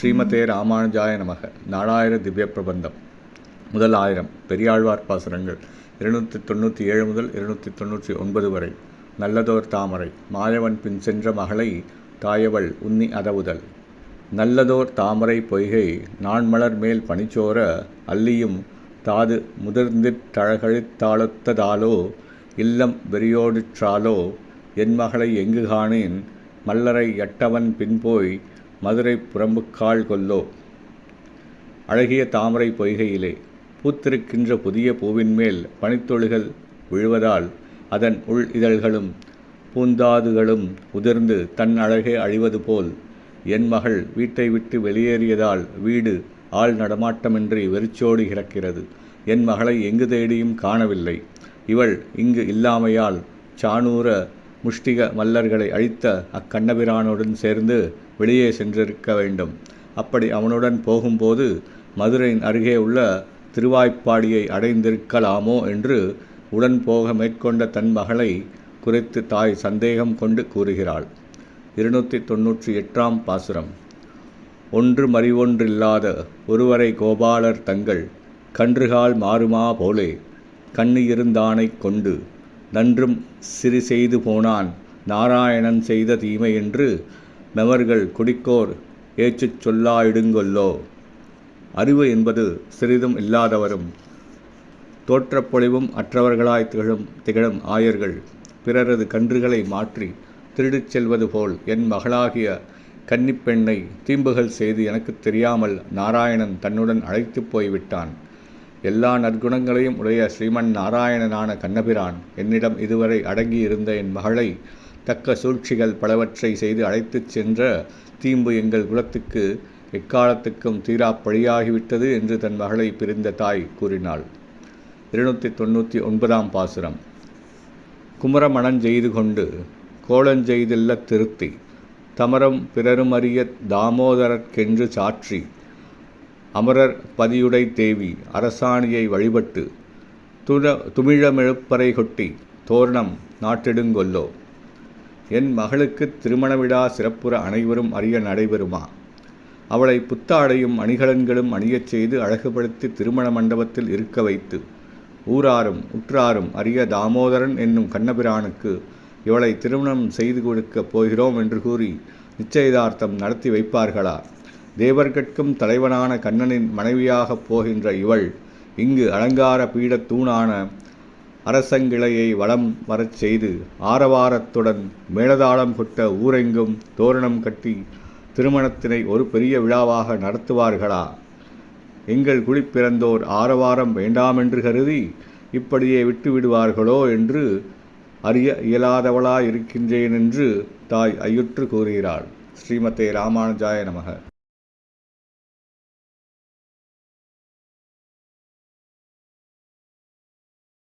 ஸ்ரீமதே ராமானுஜாய நமக. நாலாயிர திவ்ய பிரபந்தம். முதல் 1000 பெரியாழ்வார் பாசுரங்கள் 297 முதல் 299 வரை. நல்லதோர் தாமரை மாயவன் பின் சென்ற மகளை தாயவள் உன்னி அதவுதல். நல்லதோர் தாமரை பொய்கை நான்மலர் மேல் பனிச்சோர அல்லியும் தாது முதிர்ந்திற் தழகழித்தாளொத்ததாலோ இல்லம் வெறியோடிற்றாலோ என் மகளை எங்கு காணேன் மல்லரை யட்டவன் பின்போய் மதுரை புறம்புக்காள் கொல்லோ. அழகிய தாமரை பொய்கையிலே பூத்திருக்கின்ற புதிய பூவின்மேல் பனித்தொழுகள் விழுவதால் அதன் உள் இதழ்களும் பூந்தாதுகளும் உதிர்ந்து தன் அழகே அழிவது போல் என் மகள் வீட்டை விட்டு வெளியேறியதால் வீடு ஆள் நடமாட்டமின்றி வெறிச்சோடி கிடக்கிறது. என் மகளை எங்கு தேடியும் காணவில்லை. இவள் இங்கு இல்லாமையால் சாணூர முஷ்டிக மல்லர்களை அழித்த அக்கண்ணபிரானுடன் சேர்ந்து வெளியே சென்றிருக்க வேண்டும். அப்படி அவனுடன் போகும்போது மதுரையின் அருகே உள்ள திருவாய்ப்பாடியை அடைந்திருக்கலாமோ என்று உடன் போக மேற்கொண்ட தன் மகளை குறித்து தாய் சந்தேகம் கொண்டு கூறுகிறாள். 298ஆம் பாசுரம். ஒன்று மறிவொன்றில்லாத ஒருவரை கோபாலர் தங்கள் கன்றுகால் மாறுமா போலே கண்ணியிருந்தானைக் கொண்டு நன்றும் சிறு செய்து போனான் நாராயணன் செய்த தீமை என்று மெமர்கள் குடிக்கோர் ஏச்சுச் சொல்லாயிடுங்கொல்லோ. அறிவு என்பது சிறிதும் இல்லாதவரும் தோற்றப்பொழிவும் அற்றவர்களாய் திகழும் ஆயர்கள் பிறரது கன்றுகளை மாற்றி திருடிச் செல்வது போல் என் மகளாகிய கன்னிப்பெண்ணை தீம்புகள் செய்து எனக்கு தெரியாமல் நாராயணன் தன்னுடன் அழைத்து போய்விட்டான். எல்லா நற்குணங்களையும் உடைய ஸ்ரீமன் நாராயணனான கண்ணபிரான் என்னிடம் இதுவரை அடங்கியிருந்த என் மகளை தக்க சூழ்ச்சிகள் பலவற்றை செய்து அழைத்துச் சென்ற தீம்பு எங்கள் குலத்துக்கு எக்காலத்துக்கும் தீரா பழியாகிவிட்டது என்று தன் மகளை பிரிந்த தாய் கூறினாள். 299ஆம் பாசுரம். குமரமணஞ்செய்து கொண்டு கோலஞ்செய்தில்ல திருத்தி தமரம் பிறருமறிய தாமோதரற்கென்று சாற்றி அமரர் பதியுடை தேவி அரசாணியை வழிபட்டு துமிழமெழுப்பறை கொட்டி தோரணம் நாட்டிடுங்கொல்லோ. என் மகளுக்கு திருமண விழா சிறப்புற அனைவரும் அறிய நடைபெறுமா? அவளை புத்தாடையும் அணிகலன்களும் அணியச் செய்து அழகுபடுத்தி திருமண மண்டபத்தில் இருக்க வைத்து ஊராரும் உற்றாரும் அறிய தாமோதரன் என்னும் கண்ணபிரானுக்கு இவளை திருமணம் செய்து கொடுக்கப் போகிறோம் என்று கூறி நிச்சயதார்த்தம் நடத்தி வைப்பார்களா? தேவர்கட்கும் தலைவனான கண்ணனின் மனைவியாகப் போகின்ற இவள் இங்கு அலங்கார பீடத் தூணான அரசங்கிளையை வலம் வரச் செய்து ஆரவாரத்துடன் மேளதாளம் கொட்ட ஊரெங்கும் தோரணம் கட்டி திருமணத்தினை ஒரு பெரிய விழாவாக நடத்துவார்களா? எங்கள் குடிப்பிறந்தோர் ஆரவாரம் வேண்டாமென்று கருதி இப்படியே விட்டு விடுவார்களோ என்று அறிய இயலாதவளாயிருக்கின்றேன் என்று தாய் ஐயுற்று கூறுகிறாள். ஸ்ரீமதே ராமானுஜாய நமக.